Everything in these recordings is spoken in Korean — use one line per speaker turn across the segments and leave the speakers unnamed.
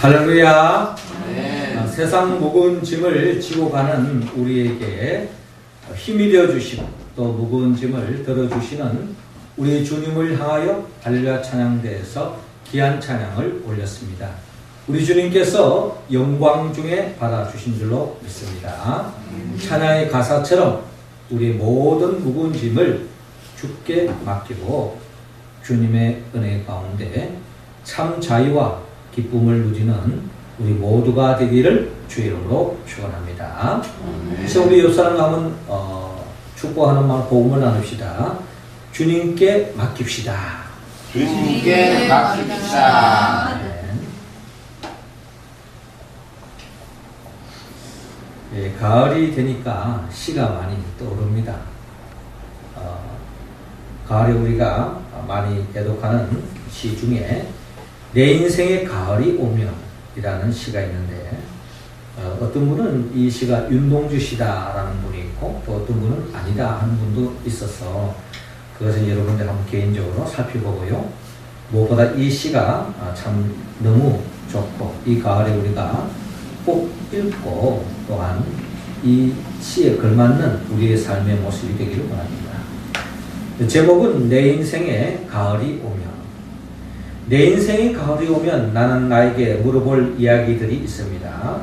할렐루야.
네.
세상 무거운 짐을 지고 가는 우리에게 힘이 되어 주시고 또 무거운 짐을 들어 주시는 우리 주님을 향하여 할렐루야 찬양대에서 귀한 찬양을 올렸습니다. 우리 주님께서 영광 중에 받아 주신 줄로 믿습니다. 찬양의 가사처럼 우리 모든 무거운 짐을 주께 맡기고 주님의 은혜 가운데 참 자유와 기쁨을 누리는 우리 모두가 되기를 주의 이름으로 축원합니다. 그래서 우리 옆 사람 한번 축복하는 말 복음을 나눕시다. 주님께 맡깁시다.
주님께 맡깁시다.
예, 가을이 되니까 시가 많이 떠오릅니다. 가을에 우리가 많이 애독하는 시 중에 내 인생의 가을이 오면 이라는 시가 있는데 어떤 분은 이 시가 윤동주 시다라는 분이 있고 또 어떤 분은 아니다 하는 분도 있어서 그것은 여러분들 한번 개인적으로 살펴보고요. 무엇보다 이 시가 참 너무 좋고 이 가을에 우리가 꼭 읽고 또한 이 시에 걸맞는 우리의 삶의 모습이 되기를 원합니다. 제목은 내 인생의 가을이 오면. 내 인생의 가을이 오면 나는 나에게 물어볼 이야기들이 있습니다.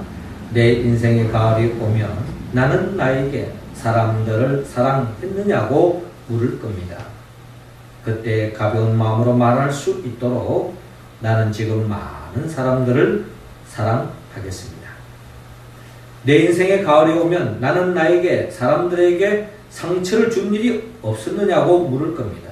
내 인생의 가을이 오면 나는 나에게 사람들을 사랑했느냐고 물을 겁니다. 그때 가벼운 마음으로 말할 수 있도록 나는 지금 많은 사람들을 사랑하겠습니다. 내 인생의 가을이 오면 나는 나에게 사람들에게 상처를 준 일이 없었느냐고 물을 겁니다.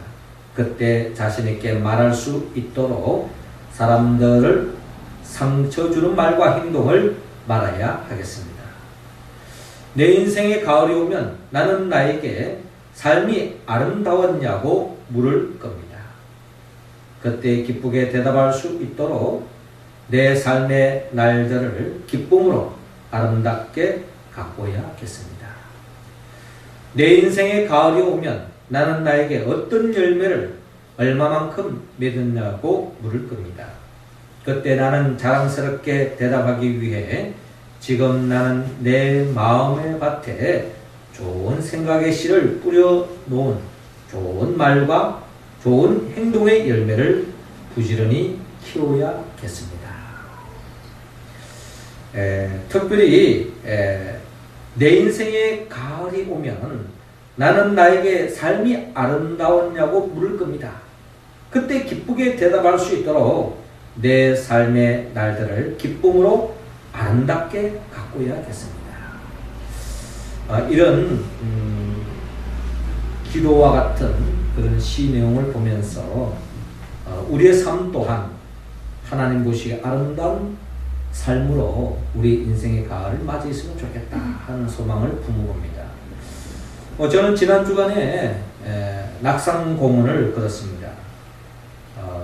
그때 자신있게 말할 수 있도록 사람들을 상처 주는 말과 행동을 말아야 하겠습니다. 내 인생의 가을이 오면 나는 나에게 삶이 아름다웠냐고 물을 겁니다. 그때 기쁘게 대답할 수 있도록 내 삶의 날들을 기쁨으로 아름답게 가꿔야겠습니다. 내 인생의 가을이 오면 나는 나에게 어떤 열매를 얼마만큼 맺었냐고 물을 겁니다. 그때 나는 자랑스럽게 대답하기 위해 지금 나는 내 마음의 밭에 좋은 생각의 씨를 뿌려놓은 좋은 말과 좋은 행동의 열매를 부지런히 키워야겠습니다. 특별히 내 인생의 가을이 오면 나는 나에게 삶이 아름다웠냐고 물을 겁니다. 그때 기쁘게 대답할 수 있도록 내 삶의 날들을 기쁨으로 아름답게 가꿔야겠습니다. 이런 기도와 같은 그런 시 내용을 보면서 우리의 삶 또한 하나님 보시기에 아름다운 삶으로 우리 인생의 가을을 맞이했으면 좋겠다 하는 소망을 품어봅니다. 저는 지난 주간에 낙상 공원을 걸었습니다.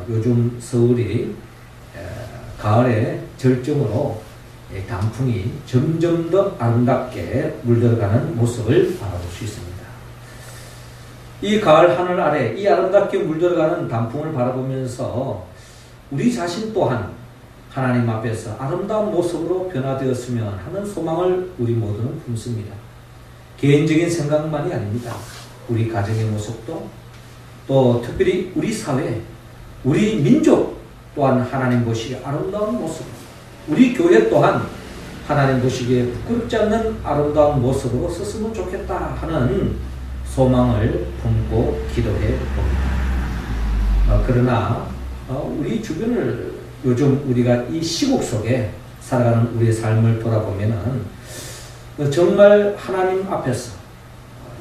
요즘 서울이 가을에 절정으로 단풍이 점점 더 아름답게 물들어가는 모습을 바라볼 수 있습니다. 이 가을 하늘 아래 이 아름답게 물들어가는 단풍을 바라보면서 우리 자신 또한 하나님 앞에서 아름다운 모습으로 변화되었으면 하는 소망을 우리 모두는 품습니다. 개인적인 생각만이 아닙니다. 우리 가정의 모습도 또 특별히 우리 사회, 우리 민족 또한 하나님 보시기에 아름다운 모습, 우리 교회 또한 하나님 보시기에 부끄럽지 않는 아름다운 모습으로 썼으면 좋겠다 하는 소망을 품고 기도해 봅니다. 그러나 우리 주변을 요즘 우리가 이 시국 속에 살아가는 우리의 삶을 돌아보면은 정말 하나님 앞에서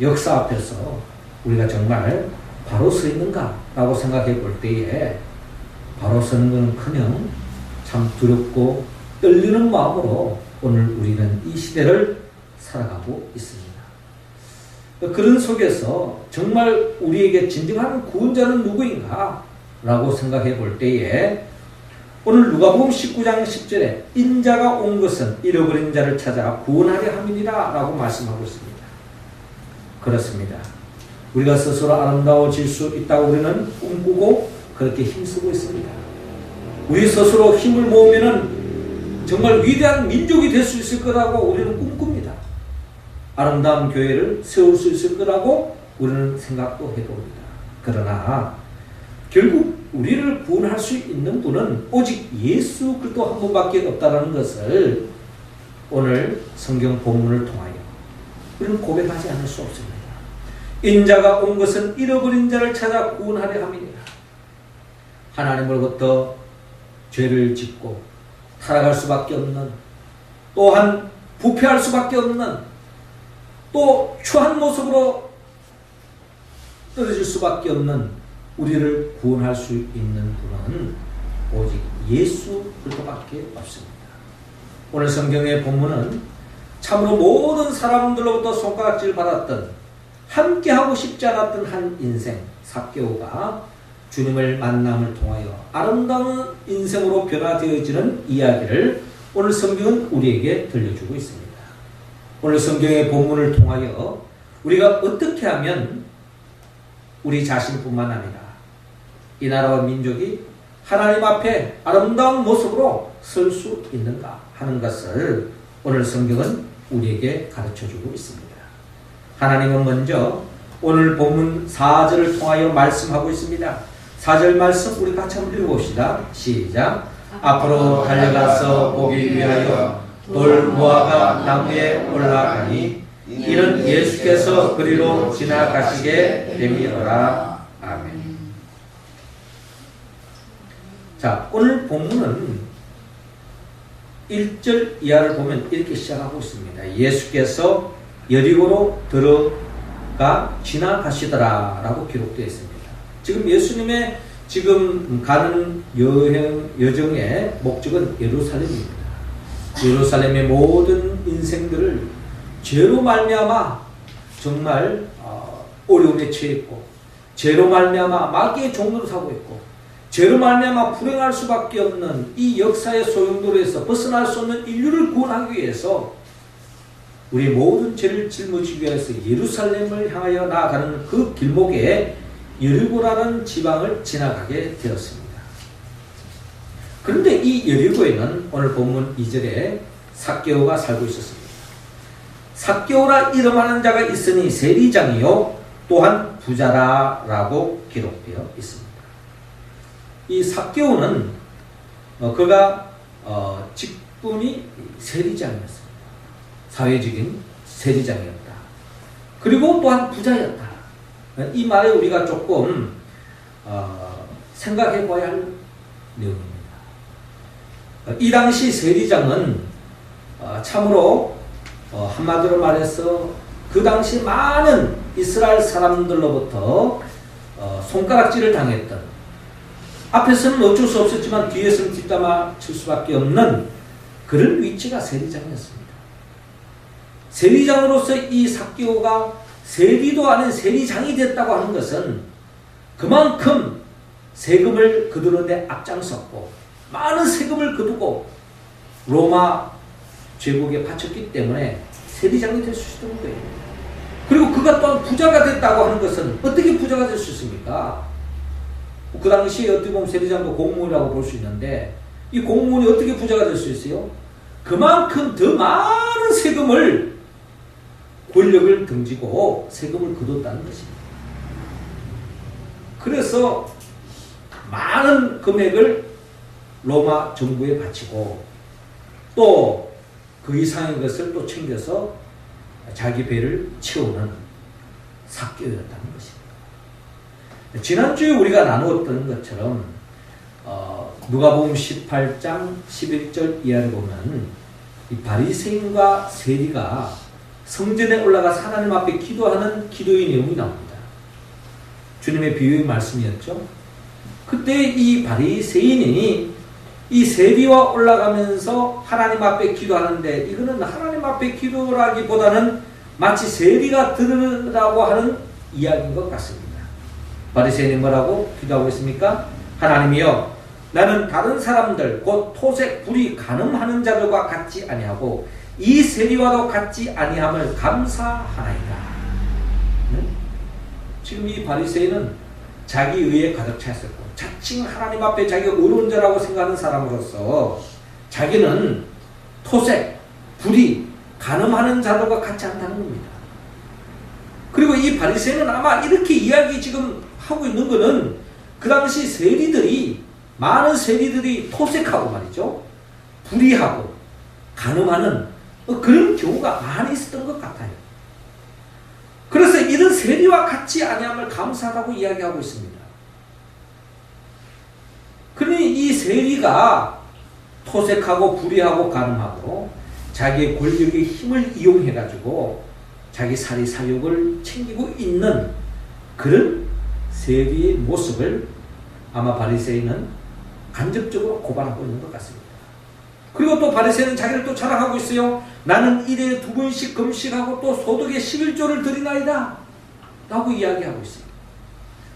역사 앞에서 우리가 정말 바로 서 있는가 라고 생각해 볼 때에 바로 서는 것은커녕 참 두렵고 떨리는 마음으로 오늘 우리는 이 시대를 살아가고 있습니다. 그런 속에서 정말 우리에게 진정한 구원자는 누구인가 라고 생각해 볼 때에 오늘 누가복음 19장 10절에 인자가 온 것은 잃어버린 자를 찾아 구원하려 함이니라 라고 말씀하고 있습니다. 그렇습니다. 우리가 스스로 아름다워질 수 있다고 우리는 꿈꾸고 그렇게 힘쓰고 있습니다. 우리 스스로 힘을 모으면은 정말 위대한 민족이 될 수 있을 거라고 우리는 꿈꿉니다. 아름다운 교회를 세울 수 있을 거라고 우리는 생각도 해봅니다. 그러나 결국 우리를 구원할 수 있는 분은 오직 예수 그리스도 한 분밖에 없다는 것을 오늘 성경 본문을 통하여 우리는 고백하지 않을 수 없습니다. 인자가 온 것은 잃어버린 자를 찾아 구원하려 함이니라. 하나님으로부터 죄를 짓고 살아갈 수밖에 없는, 또한 부패할 수밖에 없는, 또 추한 모습으로 떨어질 수밖에 없는 우리를 구원할 수 있는 분은 오직 예수 그리스도밖에 없습니다. 오늘 성경의 본문은 참으로 모든 사람들로부터 손가락질 받았던, 함께하고 싶지 않았던 한 인생 삭개오가 주님을 만남을 통하여 아름다운 인생으로 변화되어지는 이야기를 오늘 성경은 우리에게 들려주고 있습니다. 오늘 성경의 본문을 통하여 우리가 어떻게 하면 우리 자신뿐만 아니라 이 나라와 민족이 하나님 앞에 아름다운 모습으로 설 수 있는가 하는 것을 오늘 성경은 우리에게 가르쳐주고 있습니다. 하나님은 먼저 오늘 본문 4절을 통하여 말씀하고 있습니다. 4절 말씀 우리 같이 한번 읽어봅시다. 시작. 앞으로 달려가서 보기 위하여 돌 무화과 나무에 올라가니 이는 예수께서 그리로 지나가시게 됨이로라. 아멘. 자, 오늘 본문은 1절 이하를 보면 이렇게 시작하고 있습니다. 예수께서 여리고로 들어가 지나가시더라 라고 기록되어 있습니다. 지금 예수님의 지금 가는 여정의 목적은 예루살렘입니다. 예루살렘의 모든 인생들을 죄로 말미암아 정말 어려움에 처했고, 죄로 말미암아 마귀의 종로를 사고 있고, 죄로 말미암아 불행할 수밖에 없는 이 역사의 소용돌이에서 벗어날 수 없는 인류를 구원하기 위해서 우리 모든 죄를 짊어지기 위해서 예루살렘을 향하여 나아가는 그 길목에 여리고라는 지방을 지나가게 되었습니다. 그런데 이 여리고에는 오늘 본문 2절에 삭개오가 살고 있었습니다. 삭개오라 이름하는 자가 있으니 세리장이요 또한 부자라라고 기록되어 있습니다. 이 삭개오는 그가 직분이 세리장이었습니다. 사회적인 세리장이었다. 그리고 또한 부자였다. 이 말에 우리가 조금 생각해 봐야 할 내용입니다. 이 당시 세리장은 참으로 한마디로 말해서 그 당시 많은 이스라엘 사람들로부터 손가락질을 당했던, 앞에서는 어쩔 수 없었지만 뒤에서는 뒷담화 칠 수밖에 없는 그런 위치가 세리장이었습니다. 세리장으로서 이 삭개오가 세리도 아닌 세리장이 됐다고 하는 것은 그만큼 세금을 거두는데 앞장섰고 많은 세금을 거두고 로마 제국에 바쳤기 때문에 세리장이 될 수 있었던 거예요. 그리고 그가 또한 부자가 됐다고 하는 것은 어떻게 부자가 될 수 있습니까? 그 당시에 어떻게 보면 세리장도 공무원이라고 볼 수 있는데 이 공무원이 어떻게 부자가 될 수 있어요? 그만큼 더 많은 세금을, 권력을 등지고 세금을 거뒀다는 것입니다. 그래서 많은 금액을 로마 정부에 바치고 또 그 이상의 것을 또 챙겨서 자기 배를 채우는 삭개오였다는 것입니다. 지난주에 우리가 나누었던 것처럼 누가복음 18장 11절 이하를 보면 이 바리새인과 세리가 성전에 올라가서 하나님 앞에 기도하는 기도의 내용이 나옵니다. 주님의 비유의 말씀이었죠. 그때 이 바리새인이 이 세리와 올라가면서 하나님 앞에 기도하는데, 이거는 하나님 앞에 기도라기보다는 마치 세리가 들으라고 하는 이야기인 것 같습니다. 바리새인이 뭐라고 기도하고 있습니까? 하나님이여, 나는 다른 사람들 곧 토색, 불이 간음하는 자들과 같지 아니하고 이 세리와도 같지 아니함을 감사하나이다. 지금 이 바리새인은 자기 의에 가득 찼었고 자칭 하나님 앞에 자기가 의로운 자라고 생각하는 사람으로서 자기는 토색, 불의, 간음하는 자들과 같이 한다는 겁니다. 그리고 이 바리새인은 아마 이렇게 이야기 지금 하고 있는 거는 그 당시 세리들이, 많은 세리들이 토색하고 말이죠, 불의하고 간음하는 그런 경우가 많이 있었던 것 같아요. 그래서 이런 세리와 같이 아니함을 감사하다고 이야기하고 있습니다. 그러니 이 세리가 토색하고 불의하고 간음하고 자기의 권력의 힘을 이용해가지고 자기 사리 사욕을 챙기고 있는 그런 세리의 모습을 아마 바리새인은 간접적으로 고발하고 있는 것 같습니다. 그리고 또 바리새인은 자기를 또 자랑하고 있어요. 나는 일에 2번씩 금식하고 또 소득의 11조를 드리나이다 라고 이야기하고 있어요.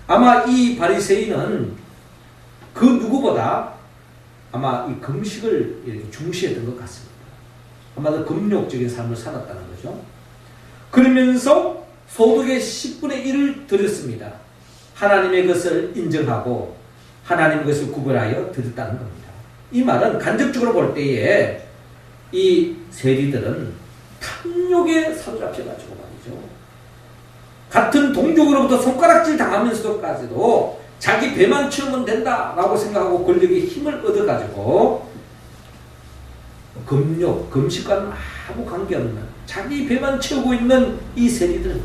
아마 이 바리새인은 그 누구보다 아마 이 금식을 이렇게 중시했던 것 같습니다. 아마도 금욕적인 삶을 살았다는 거죠. 그러면서 소득의 10분의 1을 드렸습니다. 하나님의 것을 인정하고 하나님의 것을 구별하여 드렸다는 겁니다. 이 말은 간접적으로 볼 때에 이 세리들은 탐욕에 사로잡혀가지고 말이죠, 같은 동족으로부터 손가락질 당하면서도까지도 자기 배만 채우면 된다라고 생각하고 권력의 힘을 얻어가지고 금욕, 금식과는 아무 관계없는 자기 배만 채우고 있는 이 세리들은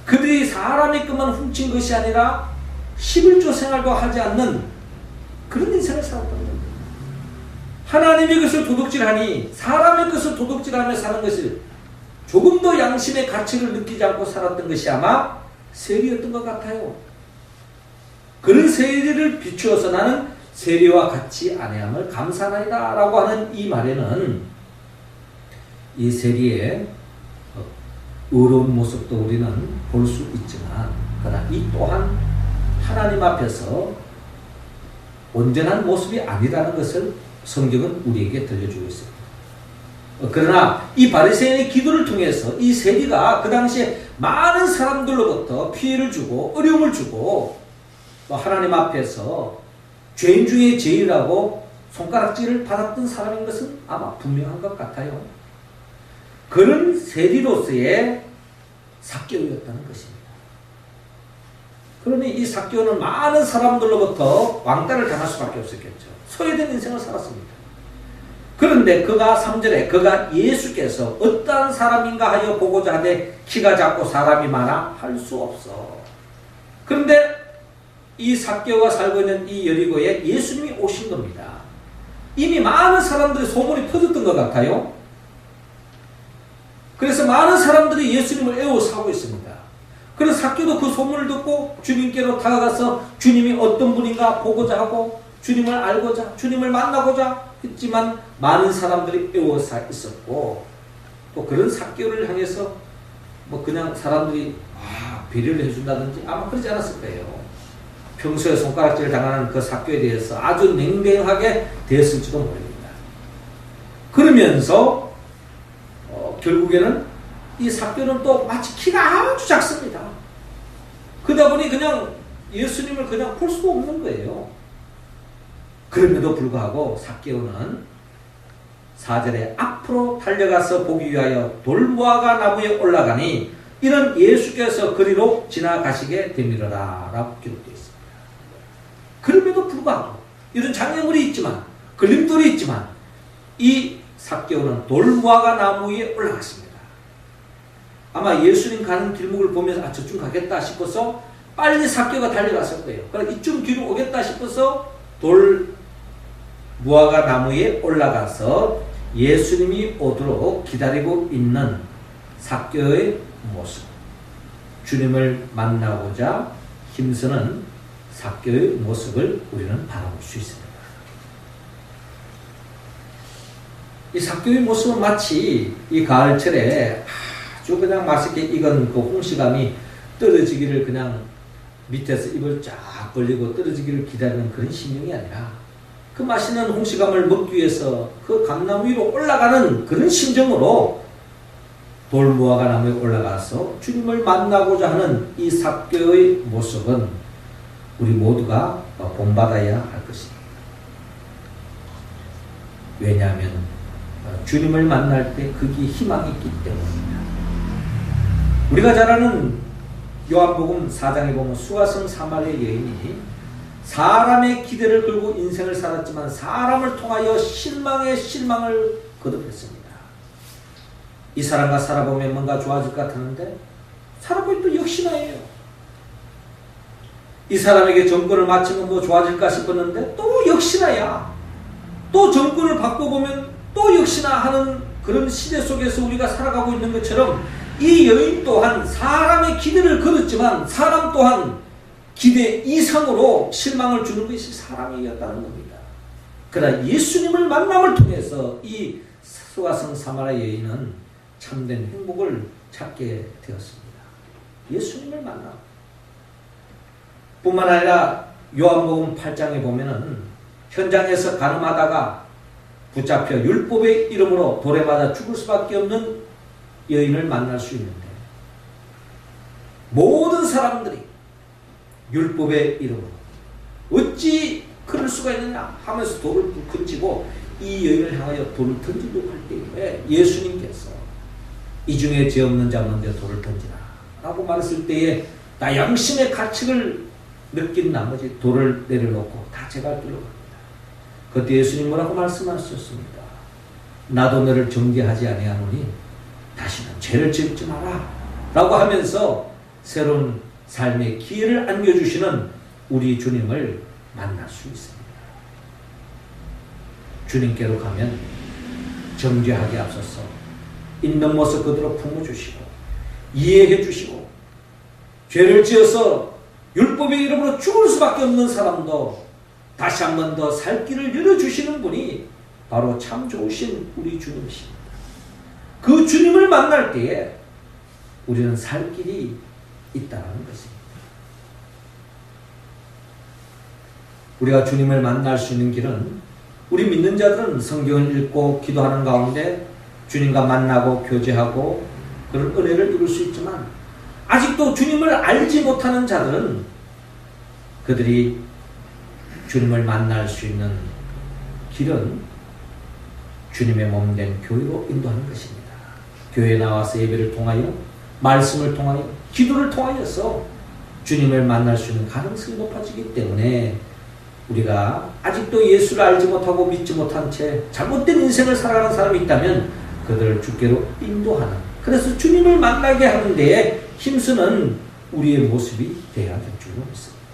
그들이 사람의 것만 훔친 것이 아니라 11조 생활도 하지 않는 그런 인생을 살았다는 겁니다. 하나님의 것을 도둑질하니 사람의 것을 도둑질하며 사는 것을 조금 더 양심의 가치를 느끼지 않고 살았던 것이 아마 세리였던 것 같아요. 그런 세리를 비추어서 나는 세리와 같이 아니함을 감사하나이다 라고 하는 이 말에는 이 세리의 의로운 모습도 우리는 볼 수 있지만, 그러나 이 또한 하나님 앞에서 온전한 모습이 아니라는 것을 성경은 우리에게 들려주고 있습니다. 그러나 이 바리새인의 기도를 통해서 이 세리가 그 당시에 많은 사람들로부터 피해를 주고 어려움을 주고 또 하나님 앞에서 죄인 중에 제일하고 손가락질을 받았던 사람인 것은 아마 분명한 것 같아요. 그런 세리로서의 삭개오였다는 것입니다. 그러니 이 삭개오는 많은 사람들로부터 왕따를 당할 수밖에 없었겠죠. 소외된 인생을 살았습니다. 그런데 그가 3절에 그가 예수께서 어떠한 사람인가 하여 보고자 하되 키가 작고 사람이 많아 할 수 없어. 그런데 이 삭개오가 살고 있는 이 여리고에 예수님이 오신 겁니다. 이미 많은 사람들의 소문이 퍼졌던 것 같아요. 그래서 많은 사람들이 예수님을 애워싸고 있습니다. 그래서 삭개오도 그 소문을 듣고 주님께로 다가가서 주님이 어떤 분인가 보고자 하고 주님을 알고자, 주님을 만나고자 했지만 많은 사람들이 애워싸 있었고, 또 그런 삭개오를 향해서 뭐 그냥 사람들이 배려를 해준다든지 아마 그러지 않았을 거예요. 평소에 손가락질 당하는 그 삭개오에 대해서 아주 냉랭하게 대했을지도 모릅니다. 그러면서 결국에는 이 삭개오는 또 마치 키가 아주 작습니다. 그러다 보니 그냥 예수님을 그냥 볼 수 없는 거예요. 그럼에도 불구하고 삭개오는 4절에 앞으로 달려가서 보기 위하여 돌무화과 나무에 올라가니 이는 예수께서 그리로 지나가시게 되미로라 라고 기록되어 있습니다. 그럼에도 불구하고 이런 장애물이 있지만, 걸림돌이 있지만 이 삭개오는 돌무화과 나무 위에 올라갔습니다. 아마 예수님 가는 길목을 보면서 저쯤 가겠다 싶어서 빨리 삭개오가 달려갔을 거예요. 그래서 이쯤 뒤로 오겠다 싶어서 돌무화과 나무에 올라가서 예수님이 오도록 기다리고 있는 삭개오의 모습, 주님을 만나고자 힘쓰는 삭개오의 모습을 우리는 바라볼 수 있습니다. 이 삭개오의 모습은 마치 이 가을철에 아주 그냥 맛있게 익은 그 홍시감이 떨어지기를 그냥 밑에서 입을 쫙 벌리고 떨어지기를 기다리는 그런 심령이 아니라 그 맛있는 홍시감을 먹기 위해서 그 감나무 위로 올라가는 그런 심정으로 돌무화과 나무에 올라가서 주님을 만나고자 하는 이 삭개오의 모습은 우리 모두가 본받아야 할 것입니다. 왜냐하면 주님을 만날 때 거기에 희망이 있기 때문입니다. 우리가 잘 아는 요한복음 4장에 보면 수가성 사마리아 여인이 사람의 기대를 걸고 인생을 살았지만 사람을 통하여 실망의 실망을 거듭했습니다. 이 사람과 살아보면 뭔가 좋아질 것 같았는데 살아보니 또 역시나예요. 이 사람에게 정권을 맡기면 뭐 좋아질까 싶었는데 또 역시나야. 또 정권을 바꿔보면 또 역시나 하는 그런 시대 속에서 우리가 살아가고 있는 것처럼 이 여인 또한 사람의 기대를 걸었지만 사람 또한 기대 이상으로 실망을 주는 것이 사람이었다는 겁니다. 그러나 예수님을 만남을 통해서 이 수가성 사마리아 여인은 참된 행복을 찾게 되었습니다. 예수님을 만나 뿐만 아니라 요한복음 8장에 보면은 현장에서 가늠하다가 붙잡혀 율법의 이름으로 돌에 맞아 죽을 수밖에 없는 여인을 만날 수 있는데 모든 사람들이 율법의 이름으로 어찌 그럴 수가 있느냐 하면서 돌을 던지고 이 여인을 향하여 돌을 던지려고 할 때에 예수님께서 이 중에 죄 없는 자 먼저 돌을 던지라 라고 말했을 때에 나 양심의 가책을 느낀 나머지 돌을 내려놓고 다 제갈 길로 갑니다. 그때 예수님 뭐라고 말씀하셨습니다. 나도 너를 정죄하지 아니하노니 다시는 죄를 짓지 마라 라고 하면서 새로운 삶의 기회를 안겨주시는 우리 주님을 만날 수 있습니다. 주님께로 가면 정죄하기 앞서서 있는 모습 그대로 품어주시고 이해해 주시고 죄를 지어서 율법의 이름으로 죽을 수밖에 없는 사람도 다시 한 번 더 살 길을 열어주시는 분이 바로 참 좋으신 우리 주님이십니다. 그 주님을 만날 때에 우리는 살 길이 있다는 것입니다. 우리가 주님을 만날 수 있는 길은 우리 믿는 자들은 성경을 읽고 기도하는 가운데 주님과 만나고 교제하고 그런 은혜를 입을 수 있지만 아직도 주님을 알지 못하는 자들은 그들이 주님을 만날 수 있는 길은 주님의 몸된 교회로 인도하는 것입니다. 교회에 나와서 예배를 통하여 말씀을 통하여 기도를 통하여서 주님을 만날 수 있는 가능성이 높아지기 때문에 우리가 아직도 예수를 알지 못하고 믿지 못한 채 잘못된 인생을 살아가는 사람이 있다면 그들을 주께로 인도하는, 그래서 주님을 만나게 하는 데에 힘쓰는 우리의 모습이 되어야 될 줄로 믿습니다.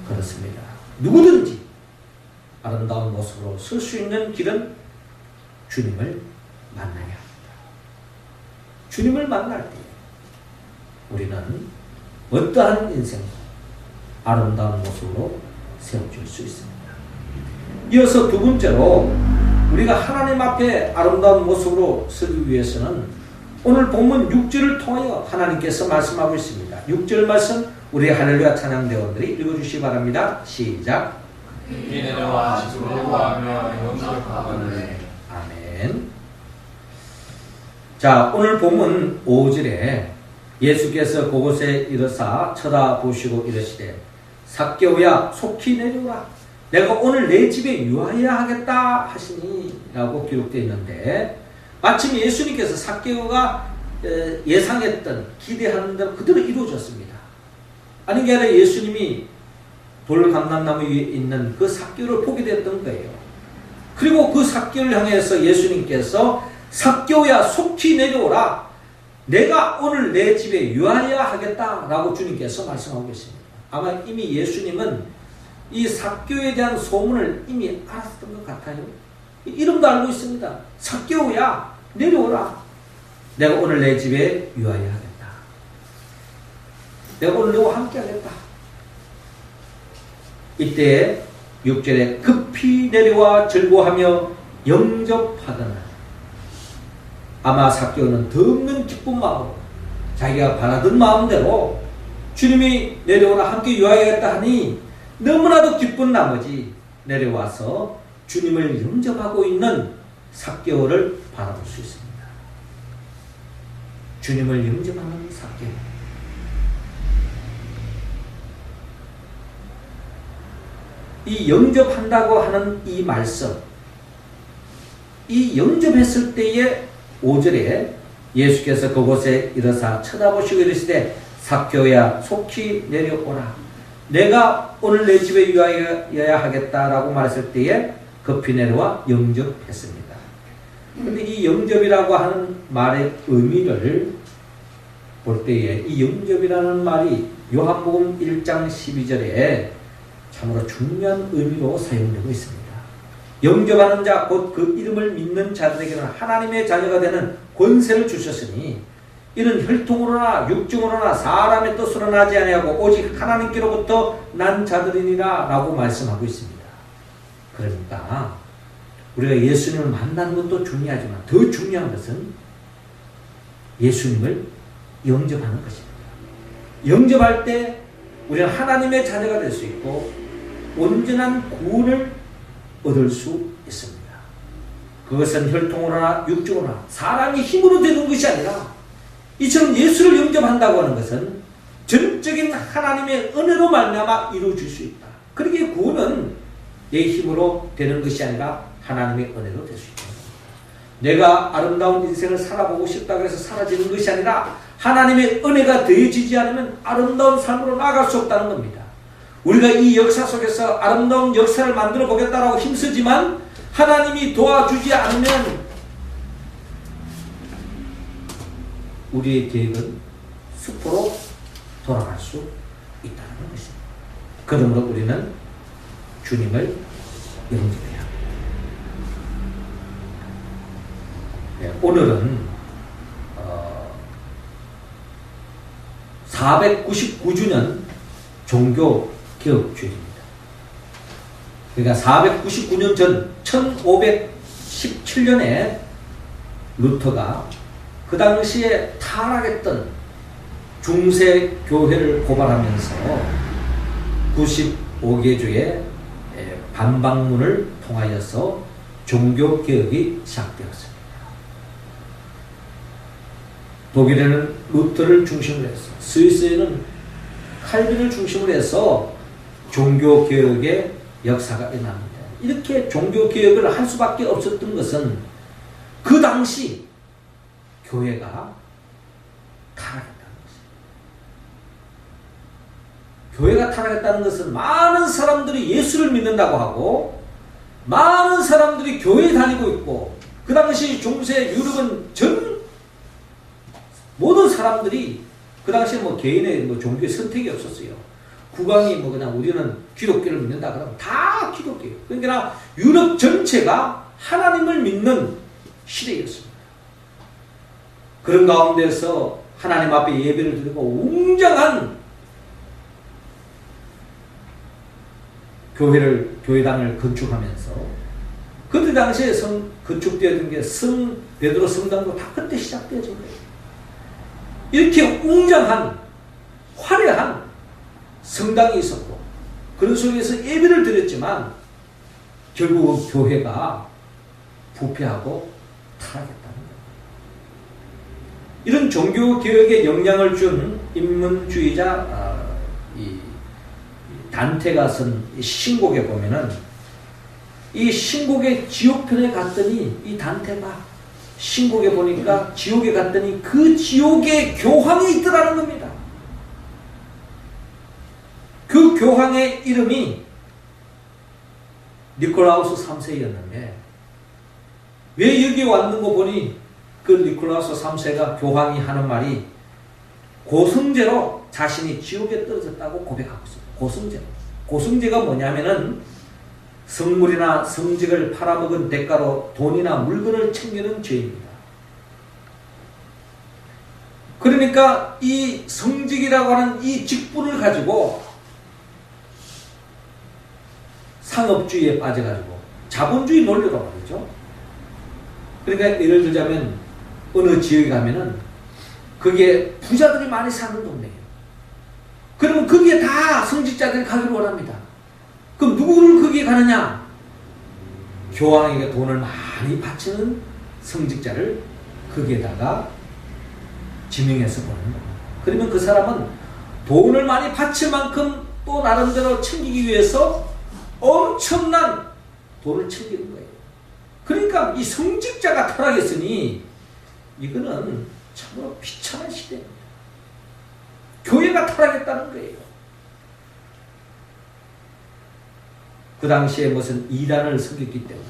그렇습니다. 누구든지 아름다운 모습으로 설 수 있는 길은 주님을 만나야 합니다. 주님을 만날 때 우리는 어떠한 인생도 아름다운 모습으로 세워줄 수 있습니다. 이어서 두 번째로 우리가 하나님 앞에 아름다운 모습으로 서기 위해서는 오늘 본문 6절을 통하여 하나님께서 말씀하고 있습니다. 6절 말씀 우리 할렐루야 찬양대원들이 읽어주시기 바랍니다. 시작.
이 내려와 두려워하며 영접하거늘.
아멘. 자, 오늘 본문 5절에 예수께서 그곳에 이르사 쳐다보시고 이르시되 삭개오야 속히 내려오라 내가 오늘 내 집에 유하여야 하겠다 하시니 라고 기록되어 있는데 마침 예수님께서 삭개오가 예상했던 기대하는 대로 그대로 이루어졌습니다. 아닌 게 아니라 예수님이 돌감람나무 위에 있는 그 삭개오를 보게 됐던 거예요. 그리고 그 삭개오를 향해서 예수님께서 삭개오야 속히 내려오라 내가 오늘 내 집에 유하여야 하겠다 라고 주님께서 말씀하고 계십니다. 아마 이미 예수님은 이 삭개오에 대한 소문을 이미 알았던 것 같아요. 이름도 알고 있습니다. 삭개오야 내려오라 내가 오늘 내 집에 유하여야 하겠다. 내가 오늘 너와 함께 하겠다. 이때 6절에 급히 내려와 즐거워하며 영접하더라. 아마 삭개오는 더 없는 기쁜 마음으로 자기가 바라던 마음대로 주님이 내려오라 함께 유하여야겠다 하니 너무나도 기쁜 나머지 내려와서 주님을 영접하고 있는 삭개오를 바라볼 수 있습니다. 주님을 영접하는 삭개오. 이 영접한다고 하는 이 말씀, 이 영접했을 때에 5절에 예수께서 그곳에 이르사 쳐다보시고 이르시되 삭개오야 속히 내려오라. 내가 오늘 내 집에 유하여야 하겠다라고 말했을 때에 급히 내려와 영접했습니다. 그런데 이 영접이라고 하는 말의 의미를 볼 때에 이 영접이라는 말이 요한복음 1장 12절에 참으로 중요한 의미로 사용되고 있습니다. 영접하는 자 곧 그 이름을 믿는 자들에게는 하나님의 자녀가 되는 권세를 주셨으니 이는 혈통으로나 육정으로나 사람의 뜻으로 나지 아니하고 오직 하나님께로부터 난 자들이니라 라고 말씀하고 있습니다. 그러니까 우리가 예수님을 만나는 것도 중요하지만 더 중요한 것은 예수님을 영접하는 것입니다. 영접할 때 우리는 하나님의 자녀가 될 수 있고 온전한 구원을 얻을 수 있습니다. 그것은 혈통으로나 육정으로나 사람이 힘으로 되는 것이 아니라 이처럼 예수를 영접한다고 하는 것은 전적인 하나님의 은혜로 말미암아 이루어질 수 있다. 그러기에 구원은 내 힘으로 되는 것이 아니라 하나님의 은혜로 될 수 있다. 내가 아름다운 인생을 살아보고 싶다고 해서 사라지는 것이 아니라 하나님의 은혜가 더해지지 않으면 아름다운 삶으로 나아갈 수 없다는 겁니다. 우리가 이 역사 속에서 아름다운 역사를 만들어 보겠다라고 힘쓰지만 하나님이 도와주지 않으면 우리의 계획은 숲으로 돌아갈 수 있다는 것입니다. 그러므로 우리는 주님을 영접해야 합니다. 네, 오늘은 499주년 종교개혁주일입니다. 그러니까 499년 전 1517년에 루터가 그 당시에 타락했던 중세교회를 고발하면서 95개조의 반박문을 통하여서 종교개혁이 시작되었습니다. 독일에는 루터를 중심으로 해서, 스위스에는 칼빈을 중심으로 해서 종교개혁의 역사가 일어납니다. 이렇게 종교개혁을 할 수밖에 없었던 것은 그 당시 교회가 타락했다는 것입니다. 교회가 타락했다는 것은 많은 사람들이 예수를 믿는다고 하고 많은 사람들이 교회에 다니고 있고 그 당시 중세 유럽은 모든 사람들이 그 당시에 개인의 종교의 선택이 없었어요. 국왕이 그냥 우리는 기독교를 믿는다 그러면 다 기독교예요. 그러니까 유럽 전체가 하나님을 믿는 시대였습니다. 그런 가운데서 하나님 앞에 예배를 드리고 웅장한 교회당을 건축하면서 그때 당시에 건축되었던 게 베드로 성당도 다 그때 시작되어진 거예요. 이렇게 웅장한 화려한 성당이 있었고 그런 속에서 예배를 드렸지만 결국 교회가 부패하고 타락했다는 거예요. 이런 종교개혁에 영향을 준 인문주의자 단테가 쓴 신곡에 보면은 이 신곡의 지옥편에 갔더니 이 단테가 신곡에 보니까 지옥에 갔더니 그 지옥에 교황이 있더라는 겁니다. 그 교황의 이름이 니콜라우스 3세였는데 왜 여기 왔는 거 보니 그 니콜라우스 3세가 교황이 하는 말이 고성제로 자신이 지옥에 떨어졌다고 고백하고 있어요. 고성제로. 고성제가 뭐냐면은 성물이나 성직을 팔아먹은 대가로 돈이나 물건을 챙기는 죄입니다. 그러니까 이 성직이라고 하는 이 직분을 가지고 상업주의에 빠져가지고 자본주의 논리로 말이죠. 그러니까 예를 들자면 어느 지역에 가면은 그게 부자들이 많이 사는 동네예요. 그러면 거기에 다 성직자들이 가기를 원합니다. 그럼 누구를 거기에 가느냐? 교황에게 돈을 많이 바치는 성직자를 거기에다가 지명해서 보는 겁니다. 그러면 그 사람은 돈을 많이 바칠 만큼 또 나름대로 챙기기 위해서 엄청난 돈을 챙기는 거예요. 그러니까 이 성직자가 타락했으니 이거는 참으로 비참한 시대입니다. 교회가 타락했다는 거예요. 그 당시에 무슨 이단을 섬겼기 때문에,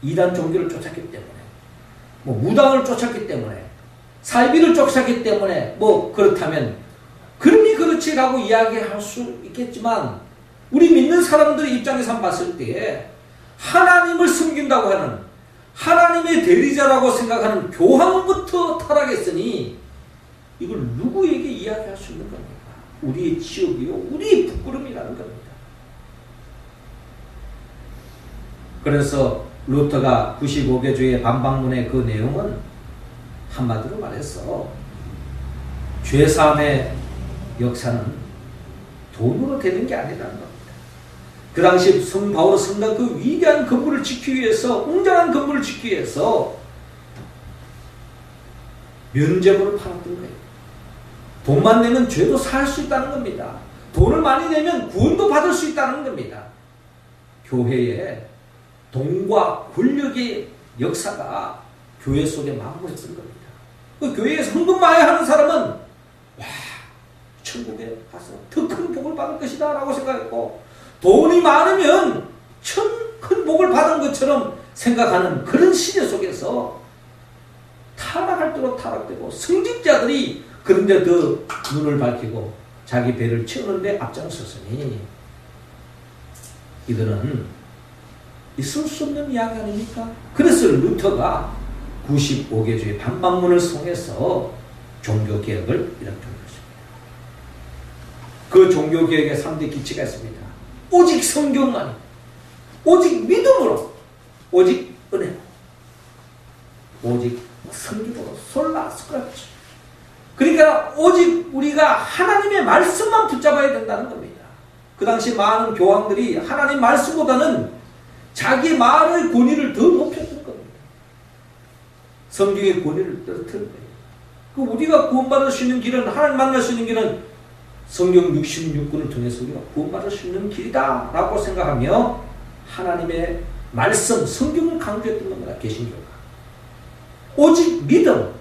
이단 종교를 쫓았기 때문에, 뭐 무당을 쫓았기 때문에, 살비를 쫓았기 때문에, 뭐 그렇다면 그러니 그렇지라고 이야기할 수 있겠지만, 우리 믿는 사람들의 입장에서 봤을 때에 하나님을 섬긴다고 하는, 하나님의 대리자라고 생각하는 교황부터 타락했으니 이걸 누구에게 이야기할 수 있는 겁니까? 우리의 지옥이요, 우리의 부끄러움이라는 겁니다. 그래서 루터가 95개조의 반박문의 그 내용은 한마디로 말해서 죄사함의 역사는 돈으로 되는 게 아니라는 겁니다. 그 당시 성 바오로 성당 그 위대한 건물을 지키기 위해서, 웅장한 건물을 지키기 위해서 면죄부를 팔았던 거예요. 돈만 내면 죄도 살 수 있다는 겁니다. 돈을 많이 내면 구원도 받을 수 있다는 겁니다. 교회에 돈과 권력의 역사가 교회 속에 만무했던 겁니다. 그 교회에서 헌금 많이 하는 사람은 와, 천국에 가서 더 큰 복을 받을 것이다 라고 생각했고, 돈이 많으면 큰 복을 받은 것처럼 생각하는 그런 시대 속에서 타락할수록 타락되고, 성직자들이 그런데 더 눈을 밝히고 자기 배를 채우는 데 앞장섰으니 이들은 있을 수 없는 이야기 아닙니까? 그래서 루터가 95개조의 반박문을 통해서 종교개혁을 일으킨 것입니다. 그 종교개혁의 3대 기치가 있습니다. 오직 성경만이, 오직 믿음으로, 오직 은혜로, 오직 성경으로, 솔라 스크립처. 그러니까 오직 우리가 하나님의 말씀만 붙잡아야 된다는 겁니다. 그 당시 많은 교황들이 하나님 말씀보다는 자기 말의 권위를 더 높였던 겁니다. 성경의 권위를 떨어뜨린 거예요. 그 우리가 구원받을 수 있는 길은, 하나님 만날 수 있는 길은 성경 66권을 통해서 우리가 구원받을 수 있는 길이다 라고 생각하며 하나님의 말씀, 성경을 강조했던 겁니다. 개신교가. 오직 믿음,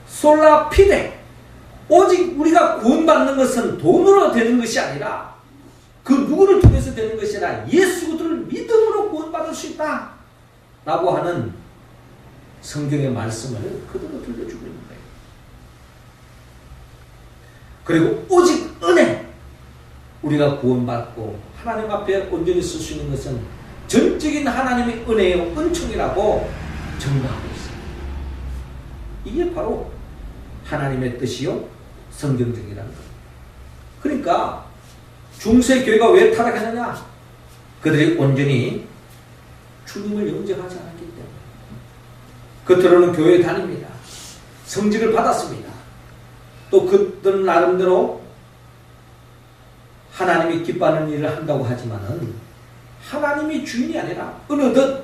솔라 피데, 오직 우리가 구원받는 것은 돈으로 되는 것이 아니라, 그 누구를 통해서 되는 것이 아니라 예수 그리스도를 믿음으로 구원받을 수 있다 라고 하는 성경의 말씀을 그대로 들려주고 있는 거예요. 그리고 오직 은혜, 우리가 구원받고 하나님 앞에 온전히 쓸 수 있는 것은 전적인 하나님의 은혜요, 은총이라고 증거하고 있습니다. 이게 바로 하나님의 뜻이요, 성경적이라는 겁니다. 그러니까 중세 교회가 왜 타락했느냐? 그들이 온전히 주님을 영접하지 않았기 때문에. 겉으로는 교회에 다닙니다. 성직을 받았습니다. 또 그들은 나름대로 하나님이 기뻐하는 일을 한다고 하지만은 하나님이 주인이 아니라 어느덧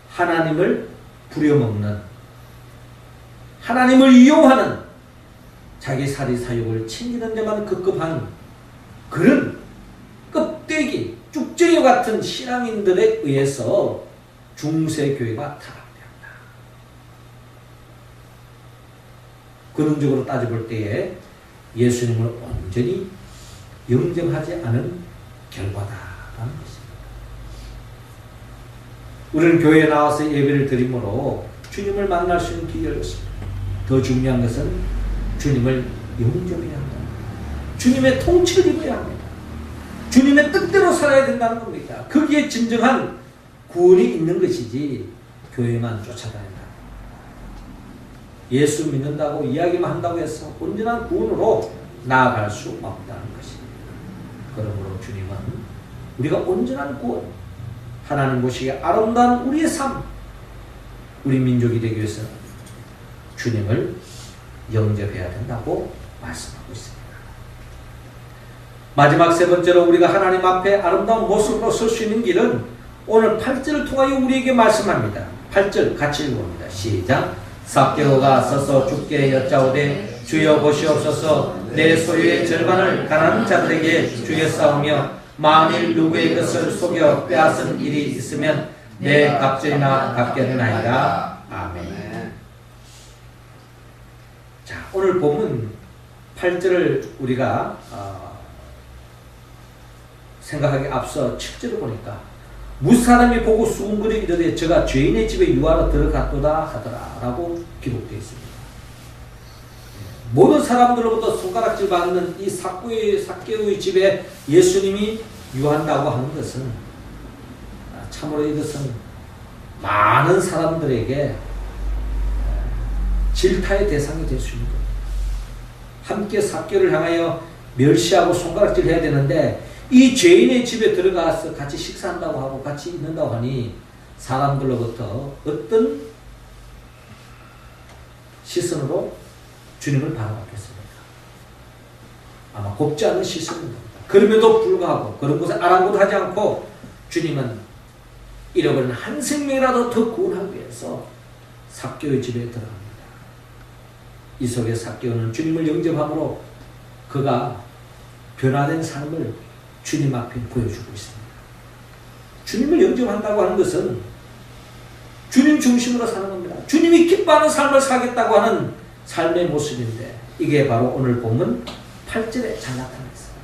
하나님을 부려먹는, 하나님을 이용하는, 자기 사리사욕을 챙기는 데만 급급한 그런 껍데기, 쭉쟁이 같은 신앙인들에 의해서 중세교회가 타락되었다. 근원적으로 따져볼 때에 예수님을 온전히 영접하지 않은 결과다라는 것입니다. 우리는 교회에 나와서 예배를 드림으로 주님을 만날 수 있는 기회를 얻습니다. 더 중요한 것은 주님을 영접해야 합니다. 주님의 통치를 입어야 합니다. 주님의 뜻대로 살아야 된다는 겁니다. 거기에 진정한 구원이 있는 것이지 교회만 쫓아다닌다, 예수 믿는다고 이야기만 한다고 해서 온전한 구원으로 나아갈 수 없다는 것입니다. 그러므로 주님은 우리가 온전한 구원, 하나님 보시기에 아름다운 우리의 삶, 우리 민족이 되기 위해서 주님을 영접해야 된다고 말씀하고 있습니다. 마지막 세 번째로 우리가 하나님 앞에 아름다운 모습으로 설 수 있는 길은 오늘 8절을 통하여 우리에게 말씀합니다. 8절 같이 읽어봅니다. 시작. 삭개오가 서서 주께 여짜오되 주여 보시옵소서, 내 소유의 절반을 가난한 자들에게 주겠사오며 만일 누구의 것을 속여 빼앗은 일이 있으면 내 갑절이나 갚겠나이다. 아멘. 자, 오늘 본문 8절을 우리가 생각하기 앞서 7절을 보니까 무사람이 보고 수군거리기 이르되 저가 죄인의 집에 유하러 들어갔도다 하더라 라고 기록되어 있습니다. 모든 사람들로부터 손가락질 받는 이 삭개오의 집에 예수님이 유한다고 하는 것은 참으로 이것은 많은 사람들에게 질타의 대상이 될 수 있는 거예요. 함께 삭개오를 향하여 멸시하고 손가락질 해야 되는데 이 죄인의 집에 들어가서 같이 식사한다고 하고 같이 있는다고 하니 사람들로부터 어떤 시선으로 주님을 바라봤겠습니까? 아마 곱지 않은 시선입니다. 그럼에도 불구하고 그런 것을 아랑곳하지 않고 주님은 잃어버린 한 생명이라도 더 구원하기 위해서 삭개오의 집에 들어갑니다. 이 속에 삭개오는 주님을 영접함으로 그가 변화된 삶을 주님 앞에 보여주고 있습니다. 주님을 영접한다고 하는 것은 주님 중심으로 사는 겁니다. 주님이 기뻐하는 삶을 살겠다고 하는 삶의 모습인데 이게 바로 오늘 본문 8절에 잘 나타나 있습니다.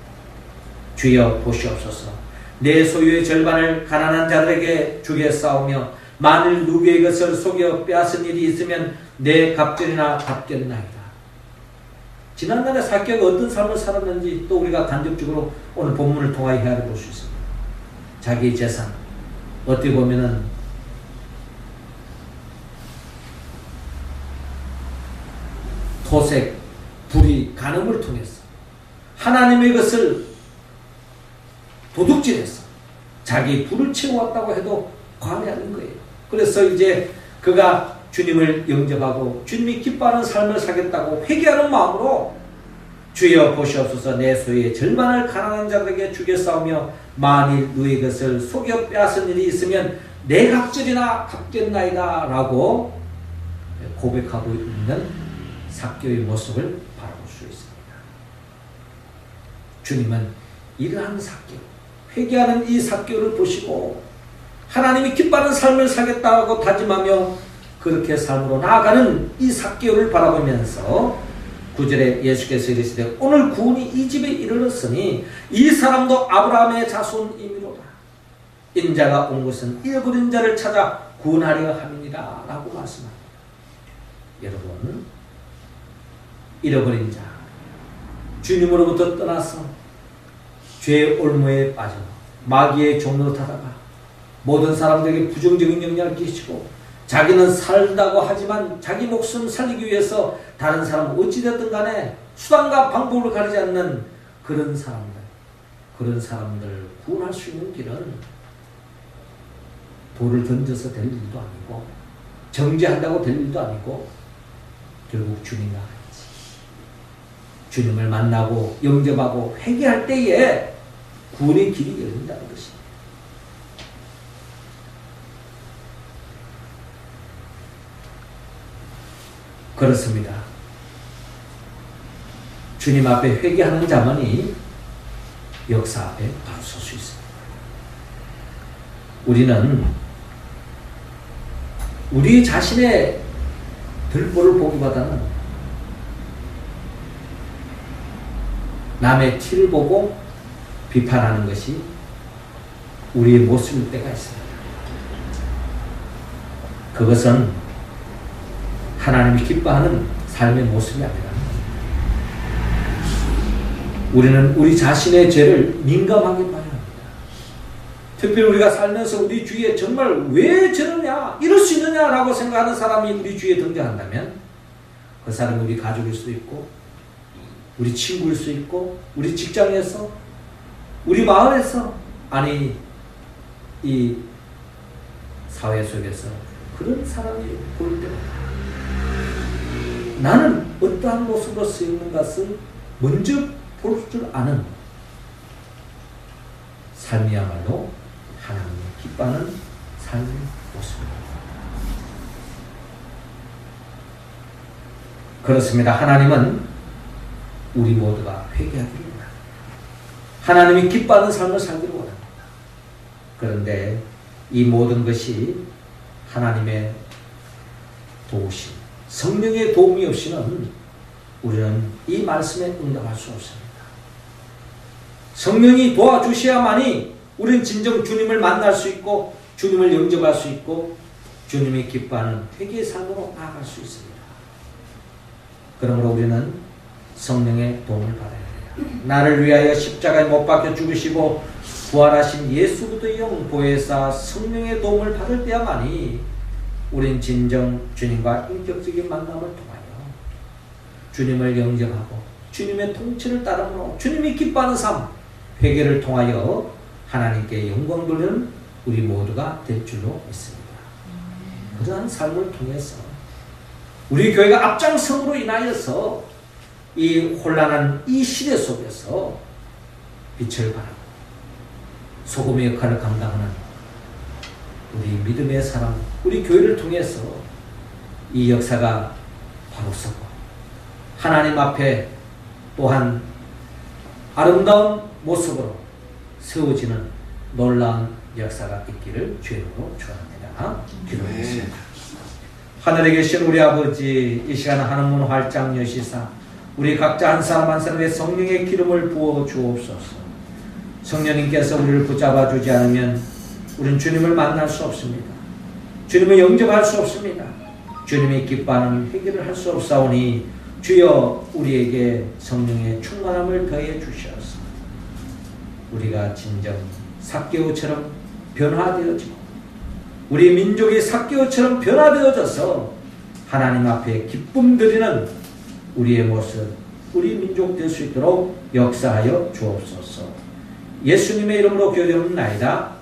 주여 보시옵소서. 내 소유의 절반을 가난한 자들에게 주겠사오며 만일 누구의 것을 속여 빼앗은 일이 있으면 내 갑절이나 갚겠나이다. 지난날에 삭개오가 어떤 삶을 살았는지 또 우리가 간접적으로 오늘 본문을 통하여 헤아려 볼 수 있습니다. 자기의 재산, 어떻게 보면은 토색, 불의, 간음을 통해서 하나님의 것을 도둑질해서 자기 불을 채워왔다고 해도 과언이 아닌 거예요. 그래서 이제 그가 주님을 영접하고 주님이 기뻐하는 삶을 살겠다고 회개하는 마음으로 주여 보시옵소서. 내 소유의 절반을 가난한 자들에게 주겠사오며 만일 누의 것을 속여 빼앗은 일이 있으면 내 갑절이나 갚겠나이다 라고 고백하고 있는 삭개오의 모습을 바라볼 수 있습니다. 주님은 이러한 삭개오, 회개하는 이 삭개오를 보시고 하나님이 기뻐하는 삶을 살겠다고 다짐하며 그렇게 삶으로 나아가는 이 삭개오를 바라보면서 9절에 예수께서 이르시되 오늘 구원이 이 집에 이르렀으니 이 사람도 아브라함의 자손이미로다. 인자가 온 것은 잃어버린 자를 찾아 구원하려 함이니라 라고 말씀합니다. 여러분, 잃어버린 자, 주님으로부터 떠나서 죄의 올무에 빠져 마귀의 종로로 타다가 모든 사람들에게 부정적인 영향을 끼치고 자기는 살다고 하지만 자기 목숨 살리기 위해서 다른 사람 어찌됐든 간에 수단과 방법을 가리지 않는 그런 사람들 구원할 수 있는 길은 돌을 던져서 될 일도 아니고 정죄한다고 될 일도 아니고 결국 주님과 같이 주님을 만나고 영접하고 회개할 때에 구원의 길이 열린다는 것입니다. 그렇습니다. 주님 앞에 회개하는 자만이 역사 앞에 바로 설 수 있습니다. 우리는 우리 자신의 들보를 보기보다는 남의 티를 보고 비판하는 것이 우리의 모습일 때가 있습니다. 그것은 하나님이 기뻐하는 삶의 모습이 아니라 우리는 우리 자신의 죄를 민감하게 봐야 합니다. 특별히 우리가 살면서 우리 주위에 정말 왜 저러냐, 이럴 수 있느냐라고 생각하는 사람이 우리 주위에 등장한다면 그 사람이 우리 가족일 수 있고 우리 친구일 수 있고 우리 직장에서 우리 마을에서 아니 이 사회 속에서 그런 사람이 보일 때마다 나는 어떠한 모습으로 쓰이는 것을 먼저 볼 줄 아는 삶이야말로 하나님이 기뻐하는 삶의 모습입니다. 그렇습니다. 하나님은 우리 모두가 회개하기를 원합니다. 하나님이 기뻐하는 삶을 살기를 원합니다. 그런데 이 모든 것이 하나님의 도우심, 성령의 도움이 없이는 우리는 이 말씀에 응답할 수 없습니다. 성령이 도와주셔야만이 우리는 진정 주님을 만날 수 있고 주님을 영접할 수 있고 주님이 기뻐하는 회개의 삶으로 나아갈 수 있습니다. 그러므로 우리는 성령의 도움을 받아야 돼요. 나를 위하여 십자가에 못 박혀 죽으시고 부활하신 예수 그리스도의 영 보혜사 성령의 도움을 받을 때야만이 우린 진정 주님과 인격적인 만남을 통하여 주님을 영접하고 주님의 통치를 따르므로 주님이 기뻐하는 삶, 회개를 통하여 하나님께 영광 돌리는 우리 모두가 될 줄로 믿습니다. 그러한 삶을 통해서 우리 교회가 앞장섬으로 인하여서 이 혼란한 이 시대 속에서 빛을 발하고 소금의 역할을 감당하는 우리 믿음의 사람, 우리 교회를 통해서 이 역사가 바로 서고 하나님 앞에 또한 아름다운 모습으로 세워지는 놀라운 역사가 있기를 주님으로 축원합니다. 기도하겠습니다. 하늘에 계신 우리 아버지, 이 시간 하늘문 활짝 여시사 우리 각자 한 사람 한 사람의 성령의 기름을 부어 주옵소서. 성령님께서 우리를 붙잡아 주지 않으면 우리는 주님을 만날 수 없습니다. 주님을 영접할 수 없습니다. 주님이 기뻐하는 회개를 할 수 없사오니 주여 우리에게 성령의 충만함을 더해 주시옵소서. 우리가 진정 삭개오처럼 변화되어지고 우리 민족이 삭개오처럼 변화되어져서 하나님 앞에 기쁨 드리는 우리의 모습, 우리 민족 될 수 있도록 역사하여 주옵소서. 예수님의 이름으로 기도드립나이다.